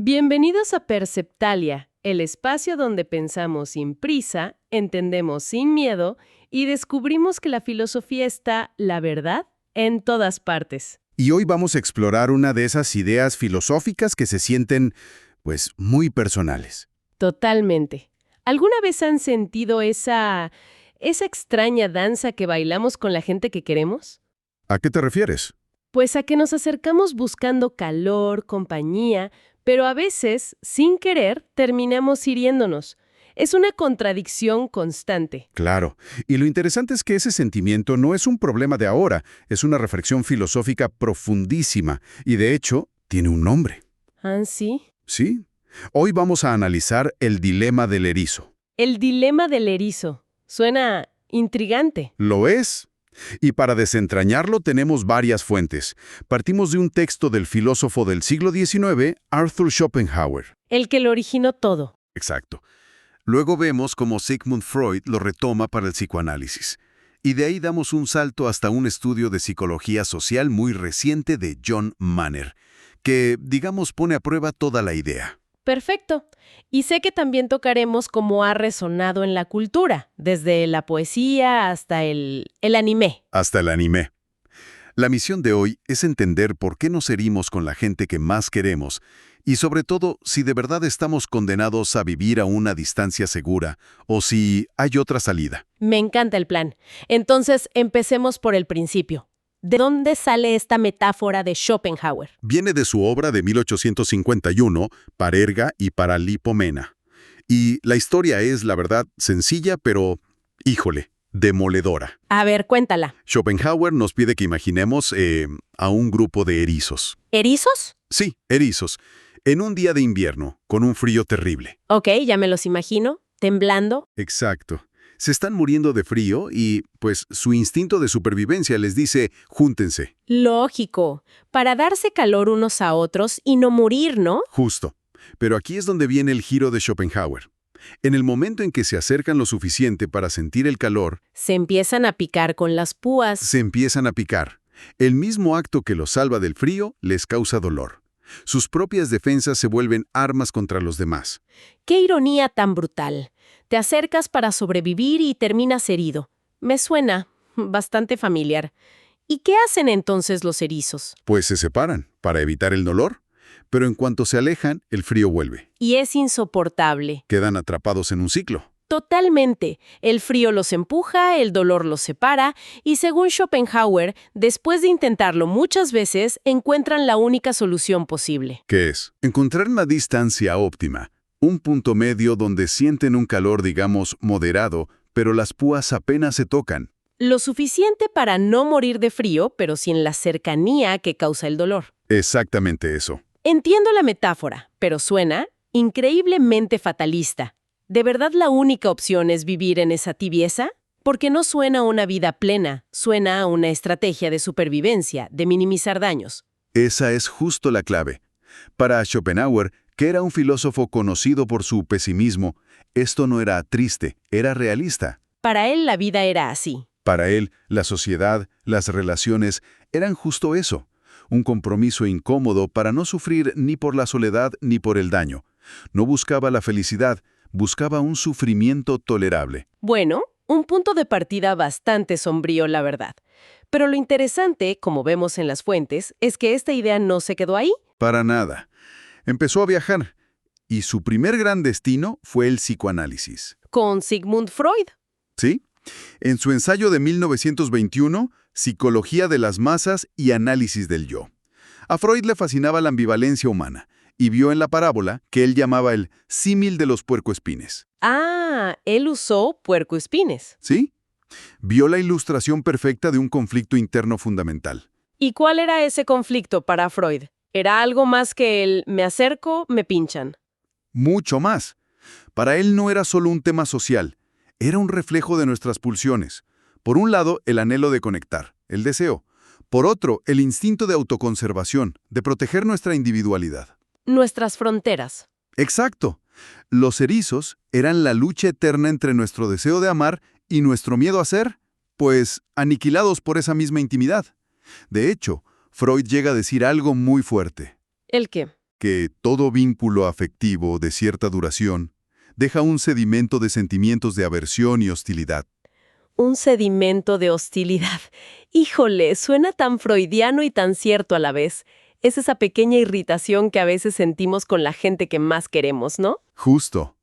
Bienvenidos a Perceptalia, el espacio donde pensamos sin prisa, entendemos sin miedo y descubrimos que la filosofía está, la verdad, en todas partes. Y hoy vamos a explorar una de esas ideas filosóficas que se sienten, pues, muy personales. Totalmente. ¿Alguna vez han sentido esa extraña danza que bailamos con la gente que queremos? ¿A qué te refieres? Pues a que nos acercamos buscando calor, compañía, pero a veces, sin querer, terminamos hiriéndonos. Es una contradicción constante. Claro. Y lo interesante es que ese sentimiento no es un problema de ahora, es una reflexión filosófica profundísima y, de hecho, tiene un nombre. ¿Ah, sí? ¿Sí? Hoy vamos a analizar el dilema del erizo. El dilema del erizo. Suena intrigante. ¿Lo es? Y para desentrañarlo tenemos varias fuentes. Partimos de un texto del filósofo del siglo XIX, Arthur Schopenhauer. El que lo originó todo. Exacto. Luego vemos cómo Sigmund Freud lo retoma para el psicoanálisis. Y de ahí damos un salto hasta un estudio de psicología social muy reciente de John Manner, que, digamos, pone a prueba toda la idea. Perfecto. Y sé que también tocaremos cómo ha resonado en la cultura, desde la poesía hasta el anime. Hasta el anime. La misión de hoy es entender por qué nos herimos con la gente que más queremos y, sobre todo, si de verdad estamos condenados a vivir a una distancia segura o si hay otra salida. Me encanta el plan. Entonces, empecemos por el principio. ¿De dónde sale esta metáfora de Schopenhauer? Viene de su obra de 1851, Parerga y Paralipomena. Y la historia es, la verdad, sencilla, pero, híjole, demoledora. A ver, cuéntala. Schopenhauer nos pide que imaginemos a un grupo de erizos. ¿Erizos? Sí, erizos. En un día de invierno, con un frío terrible. Ok, ya me los imagino. Temblando. Exacto. Se están muriendo de frío y, pues, su instinto de supervivencia les dice, júntense. Lógico. Para darse calor unos a otros y no morir, ¿no? Justo. Pero aquí es donde viene el giro de Schopenhauer. En el momento en que se acercan lo suficiente para sentir el calor, Se empiezan a picar con las púas. se empiezan a picar. El mismo acto que los salva del frío les causa dolor. Sus propias defensas se vuelven armas contra los demás. ¡Qué ironía tan brutal! Te acercas para sobrevivir y terminas herido. Me suena bastante familiar. ¿Y qué hacen entonces los erizos? Pues se separan para evitar el dolor, pero en cuanto se alejan, el frío vuelve. Y es insoportable. Quedan atrapados en un ciclo. Totalmente. El frío los empuja, el dolor los separa, y según Schopenhauer, después de intentarlo muchas veces, encuentran la única solución posible. ¿Qué es? Encontrar una distancia óptima, un punto medio donde sienten un calor, digamos, moderado, pero las púas apenas se tocan. Lo suficiente para no morir de frío, pero sin la cercanía que causa el dolor. Exactamente eso. Entiendo la metáfora, pero suena increíblemente fatalista. ¿De verdad la única opción es vivir en esa tibieza? Porque no suena a una vida plena, suena a una estrategia de supervivencia, de minimizar daños. Esa es justo la clave. Para Schopenhauer, que era un filósofo conocido por su pesimismo, esto no era triste, era realista. Para él la vida era así. Para él, la sociedad, las relaciones, eran justo eso. Un compromiso incómodo para no sufrir ni por la soledad ni por el daño. No buscaba la felicidad, buscaba un sufrimiento tolerable. Bueno, un punto de partida bastante sombrío, la verdad. Pero lo interesante, como vemos en las fuentes, es que esta idea no se quedó ahí. Para nada. Empezó a viajar, y su primer gran destino fue el psicoanálisis. Con Sigmund Freud. ¿Sí? En su ensayo de 1921, Psicología de las masas y análisis del yo. A Freud le fascinaba la ambivalencia humana, y vio en la parábola que él llamaba el símil de los puercoespines. Ah, él usó puercoespines. ¿Sí? Vio la ilustración perfecta de un conflicto interno fundamental. ¿Y cuál era ese conflicto para Freud? ¿Era algo más que el me acerco, me pinchan? Mucho más. Para él no era solo un tema social, era un reflejo de nuestras pulsiones. Por un lado, el anhelo de conectar, el deseo. Por otro, el instinto de autoconservación, de proteger nuestra individualidad. Nuestras fronteras. Exacto. Los erizos eran la lucha eterna entre nuestro deseo de amar y nuestro miedo a ser, pues, aniquilados por esa misma intimidad. De hecho, Freud llega a decir algo muy fuerte. ¿El qué? que todo vínculo afectivo de cierta duración deja un sedimento de sentimientos de aversión y hostilidad. Un sedimento de hostilidad. Híjole, suena tan freudiano y tan cierto a la vez. Es esa pequeña irritación que a veces sentimos con la gente que más queremos, ¿no? Justo.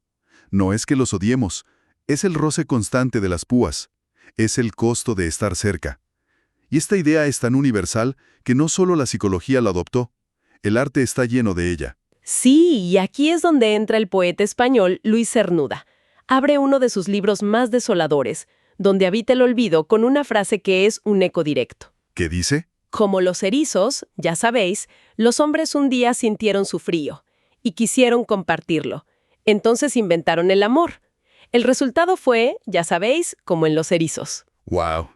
No es que los odiemos, es el roce constante de las púas, es el costo de estar cerca. Y esta idea es tan universal que no solo la psicología la adoptó, el arte está lleno de ella. Sí, y aquí es donde entra el poeta español Luis Cernuda. Abre uno de sus libros más desoladores, Donde habita el olvido, con una frase que es un eco directo. ¿Qué dice? Como los erizos, ya sabéis, los hombres un día sintieron su frío y quisieron compartirlo. Entonces inventaron el amor. El resultado fue, ya sabéis, como en los erizos. ¡Wow!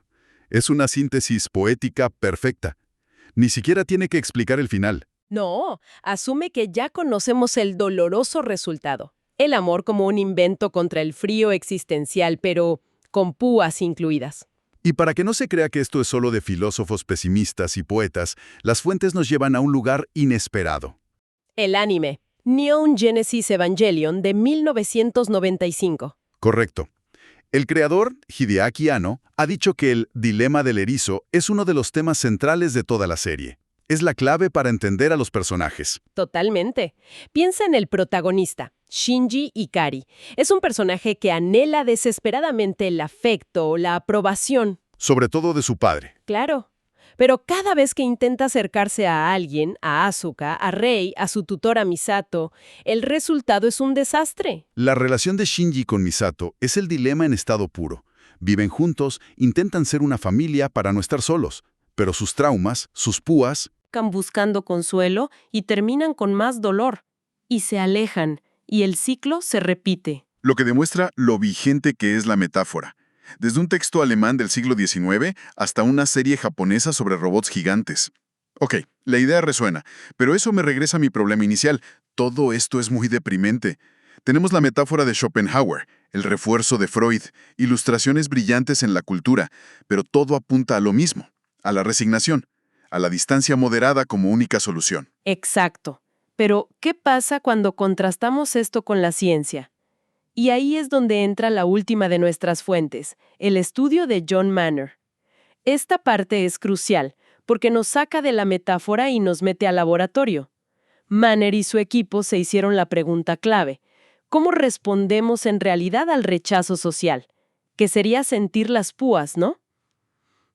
Es una síntesis poética perfecta. Ni siquiera tiene que explicar el final. No, asume que ya conocemos el doloroso resultado. El amor como un invento contra el frío existencial, pero con púas incluidas. Y para que no se crea que esto es solo de filósofos pesimistas y poetas, las fuentes nos llevan a un lugar inesperado. El anime, Neon Genesis Evangelion, de 1995. Correcto. El creador, Hideaki Anno, ha dicho que el dilema del erizo es uno de los temas centrales de toda la serie. Es la clave para entender a los personajes. Totalmente. Piensa en el protagonista, Shinji Ikari. Es un personaje que anhela desesperadamente el afecto, la aprobación. Sobre todo de su padre. Claro. Pero cada vez que intenta acercarse a alguien, a Asuka, a Rei, a su tutora Misato, el resultado es un desastre. La relación de Shinji con Misato es el dilema en estado puro. Viven juntos, intentan ser una familia para no estar solos, pero sus traumas, sus púas, Buscando consuelo y terminan con más dolor. Y se alejan, y el ciclo se repite. Lo que demuestra lo vigente que es la metáfora. Desde un texto alemán del siglo XIX hasta una serie japonesa sobre robots gigantes. Ok, la idea resuena, pero eso me regresa a mi problema inicial. Todo esto es muy deprimente. Tenemos la metáfora de Schopenhauer, el refuerzo de Freud, ilustraciones brillantes en la cultura, pero todo apunta a lo mismo, a la resignación, a la distancia moderada como única solución. Exacto. Pero, ¿qué pasa cuando contrastamos esto con la ciencia? Y ahí es donde entra la última de nuestras fuentes, el estudio de John Manner. Esta parte es crucial, porque nos saca de la metáfora y nos mete al laboratorio. Manner y su equipo se hicieron la pregunta clave: ¿cómo respondemos en realidad al rechazo social? Que sería sentir las púas, ¿no?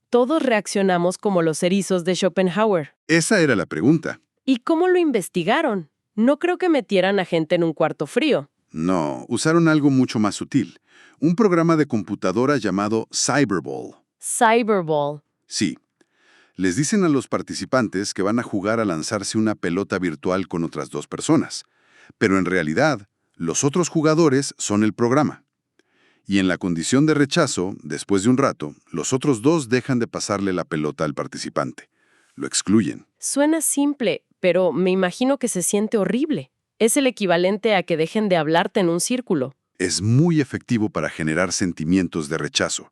Todos reaccionamos como los erizos de Schopenhauer. Esa era la pregunta. ¿Y cómo lo investigaron? No creo que metieran a gente en un cuarto frío. No, usaron algo mucho más sutil. Un programa de computadora llamado Cyberball. Cyberball. Sí. Les dicen a los participantes que van a jugar a lanzarse una pelota virtual con otras dos personas. Pero en realidad, los otros jugadores son el programa. Y en la condición de rechazo, después de un rato, los otros dos dejan de pasarle la pelota al participante. Lo excluyen. Suena simple, pero me imagino que se siente horrible. Es el equivalente a que dejen de hablarte en un círculo. Es muy efectivo para generar sentimientos de rechazo.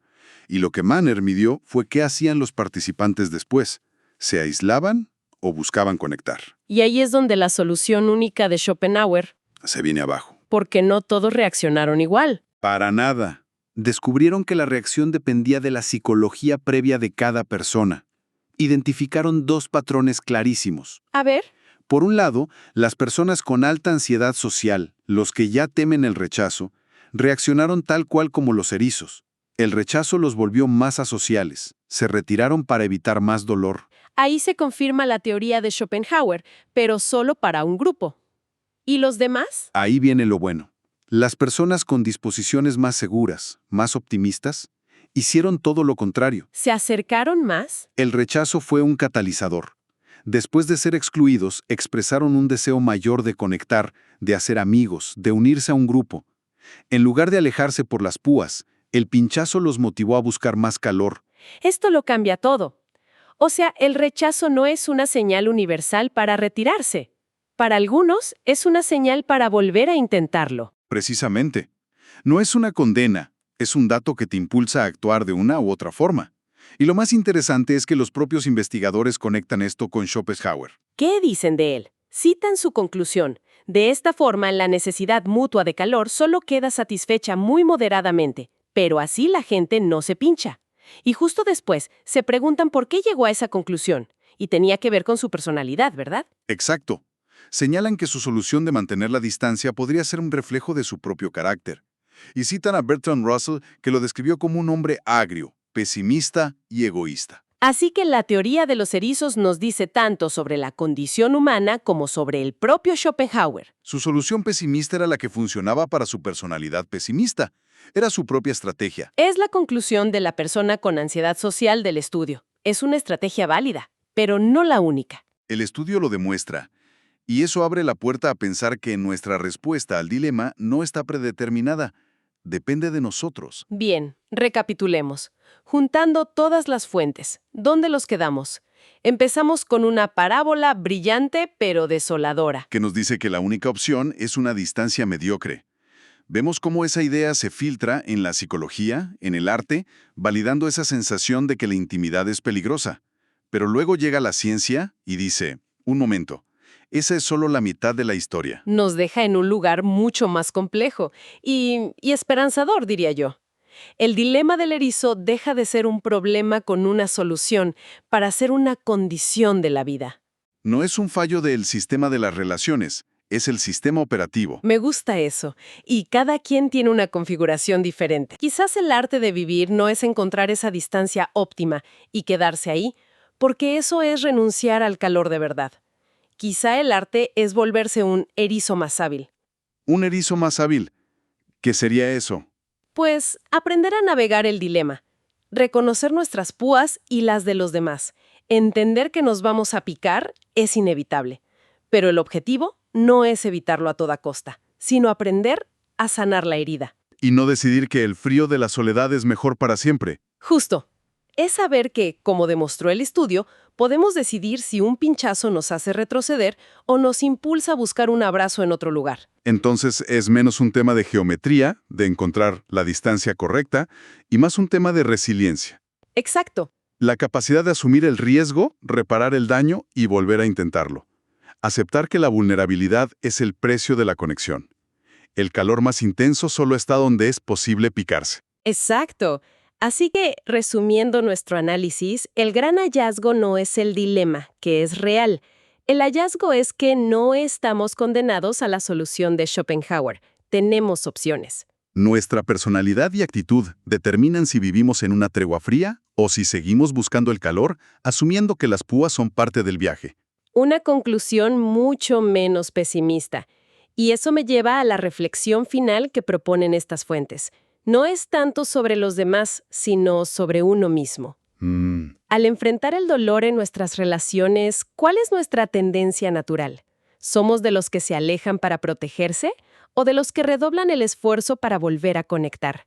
Y lo que Manner midió fue qué hacían los participantes después. ¿Se aislaban o buscaban conectar? Y ahí es donde la solución única de Schopenhauer, Se viene abajo. porque no todos reaccionaron igual. Para nada. Descubrieron que la reacción dependía de la psicología previa de cada persona. Identificaron dos patrones clarísimos. A ver. Por un lado, las personas con alta ansiedad social, los que ya temen el rechazo, reaccionaron tal cual como los erizos. El rechazo los volvió más asociales. Se retiraron para evitar más dolor. Ahí se confirma la teoría de Schopenhauer, pero solo para un grupo. ¿Y los demás? Ahí viene lo bueno. Las personas con disposiciones más seguras, más optimistas, hicieron todo lo contrario. ¿Se acercaron más? El rechazo fue un catalizador. Después de ser excluidos, expresaron un deseo mayor de conectar, de hacer amigos, de unirse a un grupo. En lugar de alejarse por las púas, el pinchazo los motivó a buscar más calor. Esto lo cambia todo. O sea, el rechazo no es una señal universal para retirarse. Para algunos, es una señal para volver a intentarlo. Precisamente. No es una condena, es un dato que te impulsa a actuar de una u otra forma. Y lo más interesante es que los propios investigadores conectan esto con Schopenhauer. ¿Qué dicen de él? Citan su conclusión. De esta forma, la necesidad mutua de calor solo queda satisfecha muy moderadamente, pero así la gente no se pincha. Y justo después se preguntan por qué llegó a esa conclusión, y tenía que ver con su personalidad, ¿verdad? Exacto. Señalan que su solución de mantener la distancia podría ser un reflejo de su propio carácter. Y citan a Bertrand Russell, que lo describió como un hombre agrio, pesimista y egoísta. Así que la teoría de los erizos nos dice tanto sobre la condición humana como sobre el propio Schopenhauer. Su solución pesimista era la que funcionaba para su personalidad pesimista. Era su propia estrategia. Es la conclusión de la persona con ansiedad social del estudio. Es una estrategia válida, pero no la única. El estudio lo demuestra. Y eso abre la puerta a pensar que nuestra respuesta al dilema no está predeterminada. Depende de nosotros. Bien, recapitulemos. Juntando todas las fuentes, ¿dónde los quedamos? Empezamos con una parábola brillante pero desoladora. Que nos dice que la única opción es una distancia mediocre. Vemos cómo esa idea se filtra en la psicología, en el arte, validando esa sensación de que la intimidad es peligrosa. Pero luego llega la ciencia y dice, un momento, esa es solo la mitad de la historia. Nos deja en un lugar mucho más complejo y esperanzador, diría yo. El dilema del erizo deja de ser un problema con una solución para ser una condición de la vida. No es un fallo del sistema de las relaciones, es el sistema operativo. Me gusta eso, y cada quien tiene una configuración diferente. Quizás el arte de vivir no es encontrar esa distancia óptima y quedarse ahí, porque eso es renunciar al calor de verdad. Quizá el arte es volverse un erizo más hábil. Un erizo más hábil. ¿Qué sería eso? Pues aprender a navegar el dilema, reconocer nuestras púas y las de los demás, entender que nos vamos a picar es inevitable, pero el objetivo no es evitarlo a toda costa, sino aprender a sanar la herida. Y no decidir que el frío de la soledad es mejor para siempre. Justo. Es saber que, como demostró el estudio, podemos decidir si un pinchazo nos hace retroceder o nos impulsa a buscar un abrazo en otro lugar. Entonces es menos un tema de geometría, de encontrar la distancia correcta, y más un tema de resiliencia. Exacto. La capacidad de asumir el riesgo, reparar el daño y volver a intentarlo. Aceptar que la vulnerabilidad es el precio de la conexión. El calor más intenso solo está donde es posible picarse. Exacto. Así que, resumiendo nuestro análisis, el gran hallazgo no es el dilema, que es real. El hallazgo es que no estamos condenados a la solución de Schopenhauer. Tenemos opciones. Nuestra personalidad y actitud determinan si vivimos en una tregua fría o si seguimos buscando el calor, asumiendo que las púas son parte del viaje. Una conclusión mucho menos pesimista. Y eso me lleva a la reflexión final que proponen estas fuentes. No es tanto sobre los demás, sino sobre uno mismo. Al enfrentar el dolor en nuestras relaciones, ¿cuál es nuestra tendencia natural? ¿Somos de los que se alejan para protegerse o de los que redoblan el esfuerzo para volver a conectar?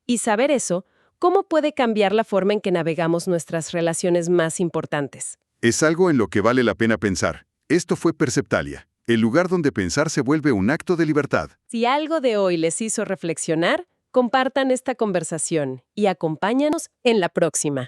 Y saber eso, ¿cómo puede cambiar la forma en que navegamos nuestras relaciones más importantes? Es algo en lo que vale la pena pensar. Esto fue Perceptalia, el lugar donde pensar se vuelve un acto de libertad. Si algo de hoy les hizo reflexionar, compartan esta conversación y acompáñanos en la próxima.